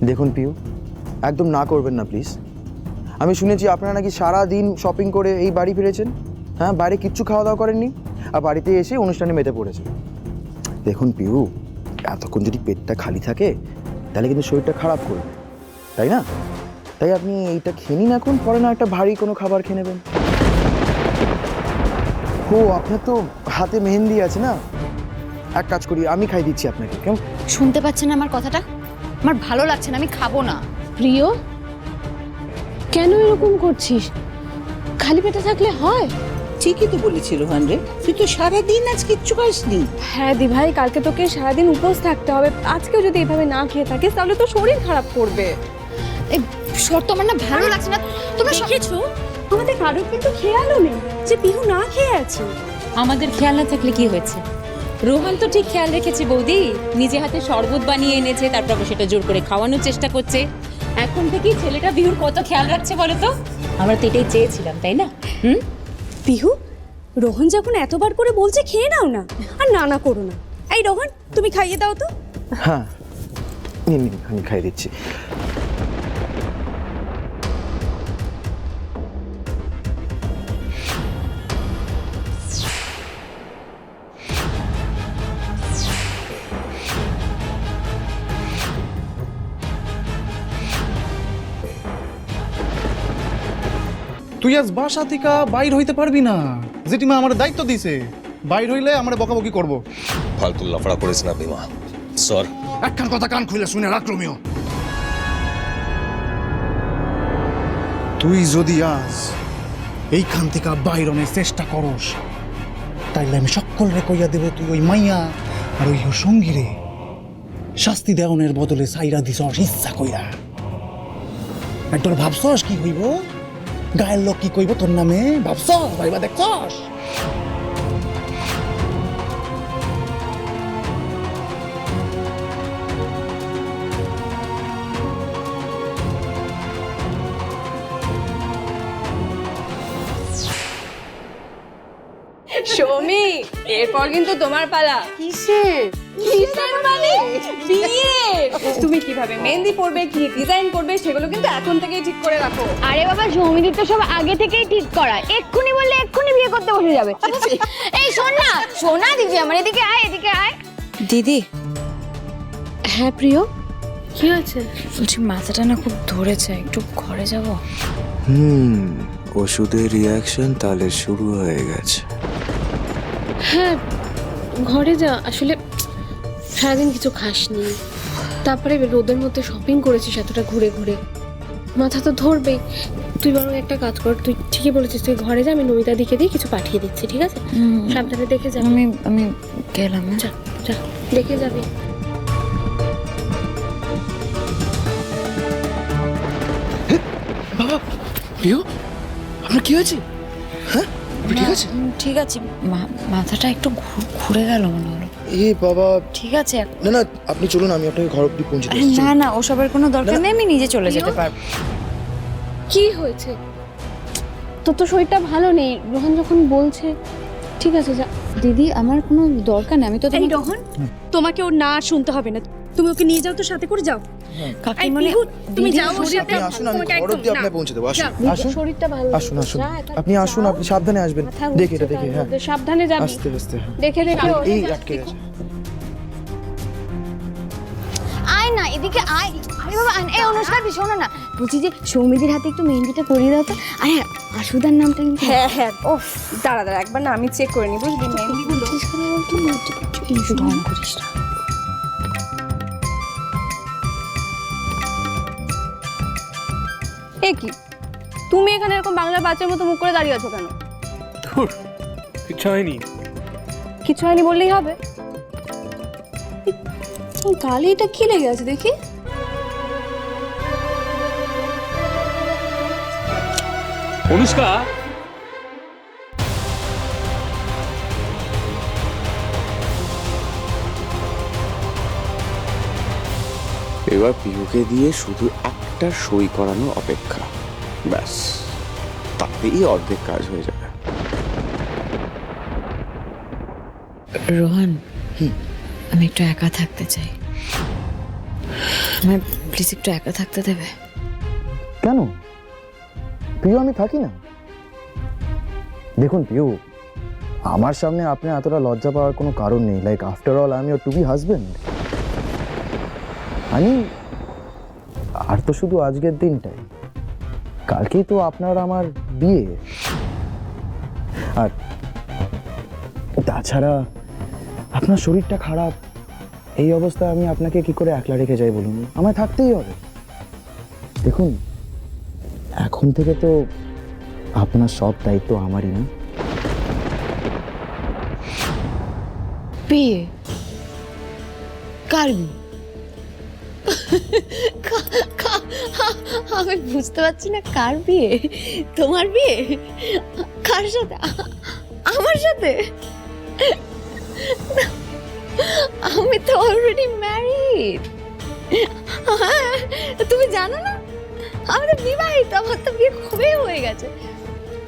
দেখুন পিউ, একদম না করবেন না প্লিজ। আমি শুনেছি আপনারা নাকি সারা দিন শপিং করে এই বাড়ি ফিরেছেন। হ্যাঁ, বাইরে কিচ্ছু খাওয়া দাওয়া করেননি, আর বাড়িতে এসে অনুষ্ঠানে মেতে পড়েছেন। দেখুন পিউ, এতক্ষণ যদি পেটটা খালি থাকে তাহলে কিন্তু শরীরটা খারাপ করবে, তাই না? তাই আপনি এইটা খেয়ে নিন এখন, পরে না একটা ভারী কোনো খাবার খেয়ে নেবেন। ও, আপনার তো হাতে মেহেন্দি আছে না, এক কাজ করি, আমি খাই দিচ্ছি আপনাকে, কেমন? শুনতে পাচ্ছেন আমার কথাটা? আমার ভালো লাগছে না, আমি খাবো না। প্রিয়, কেন এরকম করছিস? খালি পেটে থাকলে হয়? ঠিকই তো বলেছি রোহান রে, তুই তো সারাদিন আজ কিচ্ছু খাসনি। হ্যাঁ দি ভাই, কালকে তোকে সারাদিন উপোস থাকতে হবে। আজকেও যদি এভাবে না খেয়ে থাকিস তাহলে তো শরীর খারাপ করবে। এই শর্ত আমার না ভালো লাগছে না। তোমরা দেখেছো, আমাদের কারোর কিন্তু খেয়ালও নেই যে পিহু না খেয়ে আছে। আমাদের খেয়াল না থাকলে কি হয়েছে? রোহান তো ঠিক খেয়াল রেখেছে বৌদি, নিজে হাতে শরবত বানিয়ে এনেছে, তারপর সেটা জোর করে খাওয়ানোর চেষ্টা করছে। এখন থেকেই ছেলেটা বিহুর কত খেয়াল রাখছে বলো তো? আমরা তো এটাই চেয়েছিলাম, তাই না? পিহু, রোহন যখন এতবার করে বলছে খেয়ে নাও না, আর না না করো না। এই রোহন, তুমি খাইয়ে দাও তো। হ্যাঁ, নিন নিন, আমি খাই দিচ্ছি। তুই আজ বাসা থেকে বাইর হইতে পারবি না। জেঠিমা আমার দায়িত্ব দিছে, বাইর হইলে আমরা বকাবকি করব। ফালতু লাফড়া করিস না বিমা, সর। একখান কথা কান খুলে শুনে রাখ রোমিও, তুই যদি আজ এইখান থেকে বাইরনের চেষ্টা করস তাইলে আমি সকলরে কইয়া দেব তুই ওই মাইয়া আর ওই সঙ্গীরে শাস্তি দেওয়ানের বদলে সাইরা দিছস ইচ্ছা কইরা। একবার ভাবছস কি হইব? গায়ের লোক কি কইব তোর নামে? ভাবছস? ভাইবা দেখছস? সৌমি, এরপর কিন্তু তোমার পালা। কিসের মানে? বিয়ের। তুমি কিভাবে মেহেন্দি পরবে, কি ডিজাইন করবে, সেগুলো কিন্তু এখন থেকেই ঠিক করে রাখো। আরে বাবা, সৌমিদির তো সব আগে থেকেই ঠিক করা। এক্ষুনি বললে এক্ষুনি বিয়ে করতে বসে যাবে। এই শোন না, শোনা দিদি, আমার এদিকে আয়, এদিকে আয়। দিদি, হ্যাঁ প্রিয়, কি আছে? বলছি মাথাটা না খুব ধরেছে, একটু ঘরে যাব। ওষুধের রিয়াকশন তাহলে শুরু হয়ে গেছে। হ্যাঁ, ঘরে যা। আসলে সারাদিন কিছু খাসনি, তারপরে রোদের মধ্যে শপিং করেছিস এতটা ঘুরে ঘুরে, মাথা তো ধরবেই। তুই বরং একটা কাজ কর, তুই ঠিকই বলেছিস, তুই ঘরে যা, আমি নমিতা দিকে দিয়ে কিছু পাঠিয়ে দিচ্ছি, ঠিক আছে? সাবধানে দেখে যাবি। আমি গেলাম। যা যা, দেখে যাবি। বাবা, প্রিয়, আপনার কি হয়েছে? হ্যাঁ, ঠিক আছে? ঠিক আছে, মাথাটা একটু ঘুরে গেল মনে হলো। এ বাবা, ঠিক আছে। না না, আপনি চলুন, আমি আপনাকে ঘর অব্দি পৌঁছে দিচ্ছি। না না, ওসবের কোনো দরকার নেই, আমি নিজে চলে যেতে পারবো। কি হয়েছে? তোর তো শরীরটা ভালো নেই, রোহন যখন বলছে। ঠিক আছে যা। দিদি, আমার কোনো দরকার নেই, আমি তো এই রোহন, তোমাকে ওর না শুনতে হবে না, তুমি ওকে নিয়ে যাও তো, সাথে করে যাও। কাকিমণি, তুমি যাও ওর সাথে। আপনি আসুন, আমি ঘর অব্দি আপনাকে পৌঁছে দেবো। আসুন আসুন, শরীরটা ভালো। আসুন আসুন, আপনি আসুন, আপনি সাবধানে আসবেন। দেখে এটা দেখে, হ্যাঁ সাবধানে যাবি, আস্তে আস্তে। হ্যাঁ, দেখে দেখে। এই আটকে গেছে। আয় না, এদিকে আয়। আরে বাবা, এই অনুষ্কা, শোনো না, বলছি যে সৌমিদির হাতে একটু মেহেন্দিটা পরিয়ে দাও তো। আর হ্যাঁ, আশুদার নামটা কিন্তু। হ্যাঁ হ্যাঁ, ওফ, দাঁড়া দাঁড়া, একবার না আমি চেক করে নিই, বুঝলি? মেহেন্দিগুলো ঢং করিস না। এ কি, তুমি এখানে এরকম বাংলার বাচ্চার মতো মুখ করে দাঁড়িয়ে আছো কেন? কিছু হয়নি। কিছু হয়নি বললেই হবে? গালে এটা কি লেগে আছে দেখি? অনুষ্কা, এবার পিহুকে দিয়ে শুধু একটা সই করানো অপেক্ষা, ব্যাস, তাতেই অর্ধেক কাজ হয়ে যাবে। রোহন, আমি একটু একা থাকতে চাই। আমায় প্লিজ একটু একা থাকতে দেবে? কেন পিউ, আমি থাকি না। দেখুন পিউ, আমার সামনে আপনি এতটা লজ্জা পাওয়ার কোনো কারণ নেই। Like after all I am your to be husband. আমি আর তো শুধু আজকের দিনটাই, কালকেই তো আপনার আমার বিয়ে। আর তাছাড়া আপনার শরীরটা খারাপ, এই অবস্থায় আমি আপনাকে কি করে একলা রেখে যাই বলুন? আমায় থাকতেই হবে। দেখুন এখন থেকে তো আপনার সব দায়িত্ব আমারই, না? বিয়ে? কার বিয়ে? আমি বুঝতে পারছি না, কার বিয়ে? তোমার বিয়ে? কার সাথে? আমার সাথে? আমি তো অলরেডি ম্যারিড। তুমি জানো না, আমি তো বিবাহিত। আমার তো বিয়ে কবেই হয়ে গেছে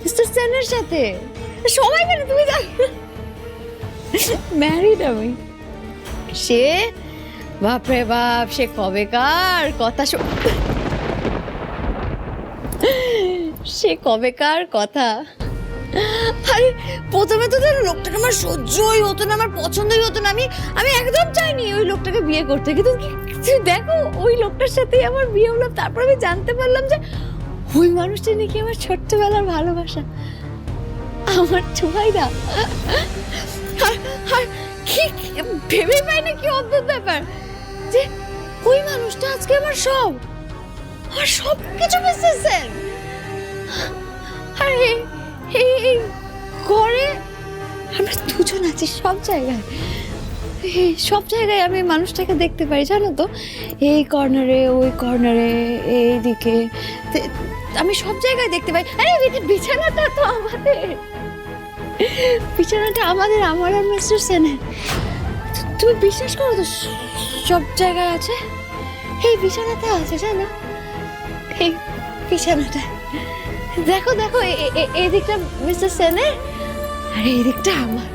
মিস্টার সেনের সাথে। সবাই জানে, তুমি জানো ম্যারিড আমি। সে বাপরে বাপ, সে কবেকার কথা, সে কবেকার কথা। আরে প্রথমে তো লোকটাকে আমার সহ্যই হতো না, আমার পছন্দই হতো না। আমি একদম চাইনি ওই লোকটাকে বিয়ে করতে, কিন্তু দেখো ওই লোকটার সাথেই আমার বিয়ে হলো। তারপর আমি জানতে পারলাম যে ওই মানুষটা নাকি আমার ছোট্টবেলার ভালোবাসা, আমার ছোঁয়াইদা। আর কি ভেবে পাই না, কি অদ্ভুত ব্যাপার যে ওই মানুষটা আজকে আমার সব, আর সব কিছু মিসেস সেন। আর এই ঘরে আমরা দুজন আছি, সব জায়গায়, সব জায়গায় আমি মানুষটাকে দেখতে পাই, জানো তো? এই কর্নারে, ওই কর্নারে, এইদিকে, আমি সব জায়গায় দেখতে পাই। আরে বিছানাটা তো আমাদের, বিছানাটা আমাদের, আমার আর মিস্টার সেনের। তুমি বিশ্বাস করো তো, সব জায়গায় আছে, এই বিছানাতে আছে, জানো? এই বিছানাটা দেখো, দেখো, এই দিকটা মিস্টার সেনের আর এই দিকটা আমার।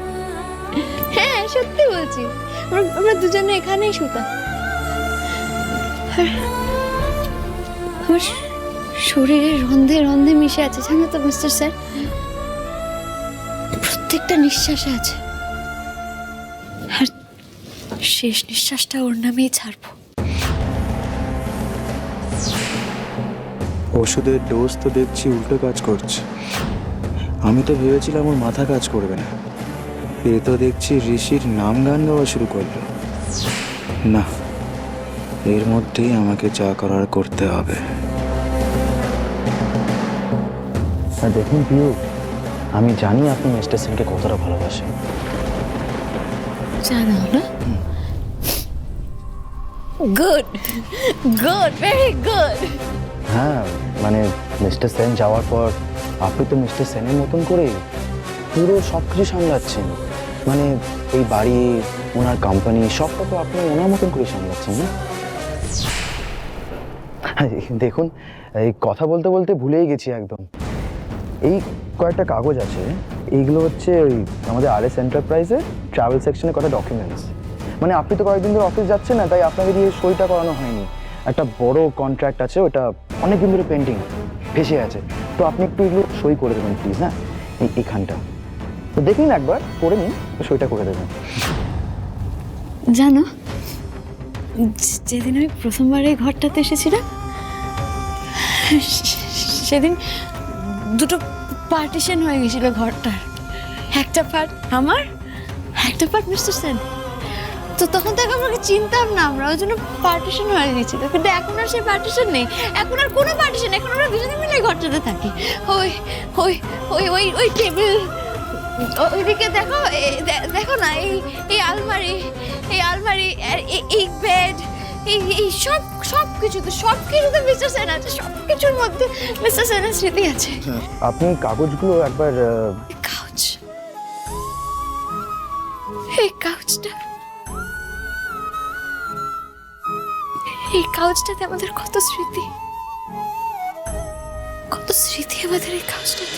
হ্যাঁ সত্যি বলছি, আমরা দুজনে এখানেই শুতাম। আমার শরীরে রন্ধে রন্ধে মিশে আছে, জানো তো মিস্টার স্যার? প্রত্যেকটা নিঃশ্বাসে আছে, আর শেষ নিঃশ্বাসটা ওর নামেই ছাড়বো। ওষুধের ডোজ তো দেখছি উল্টো কাজ করছে। আমি তো ভেবেছিলাম ওর মাথা কাজ করবে না, এ তো দেখছি ঋষির নাম গান গাওয়া শুরু করলো। না, এর মধ্যেই আমাকে যা করার করতে হবে। আর দেখুন পিউ, আমি জানি আপনি মিস্টার সেনকে কতটা ভালোবাসেন। জানো না? Good good, very good. হ্যাঁ মানে মিস্টার সেন যাওয়ার পর আপনি তো মিস্টার সেনের মতন করে পুরো সব কিছু সামলাচ্ছেন। মানে এই বাড়ি, ওনার কোম্পানি, সবটা তো আপনি ওনার মতন করে সামলাচ্ছেন, না? দেখুন, এই কথা বলতে বলতে ভুলেই গেছি একদম। এই কয়েকটা কাগজ আছে, এইগুলো হচ্ছে ওই আমাদের RS এন্টারপ্রাইজের ট্রাভেল সেকশনে কটা ডকুমেন্টস। মানে আপনি তো কয়েকদিন ধরে অফিস যাচ্ছেন না, তাই আপনাকে দিয়ে সইটা করানো হয়নি। একটা বড় কন্ট্রাক্ট আছে, ওটা অনেকদিন ধরে পেন্ডিং ভেসে আছে, তো আপনি একটু এগুলো সই করে দেবেন প্লিজ। হ্যাঁ, এইখানটা তো দেখুন, একবার করে নিন, সইটা করে দেবেন। জানো, যেদিন আমি প্রথমবার এই ঘরটাতে এসেছিলাম, সেদিন দুটো পার্টিশন হয়ে গেছিল ঘরটার। একটা পার্ট আমার, একটা পার্ট মিস্টার সেন। তো তখন থেকে আমাকে চিনতাম না, আমরা ওই জন্য পার্টিশন হয়ে গেছিল। কিন্তু এখন আর সেই পার্টিশন নেই, এখন আর কোনো পার্টিশন, এখন আমরা দুজনে মিলে ঘরটাতে থাকি। ওই ওই ওই ওই ওই টেবিল, ওইদিকে দেখো, দেখো না, এই আলমারি, এই আলমারি, আর এই বেড, এই সব সব কিছুতে মিস্টার সেন আছে, সব কিছুর মধ্যে মিস্টার সেনের স্মৃতি আছে। আপনি কাগজগুলো একবার কাউচ, এই কাউচটা, এই কাউচটাতে আমাদের কত স্মৃতি, কত স্মৃতি আমাদের এই কাউচটাতে।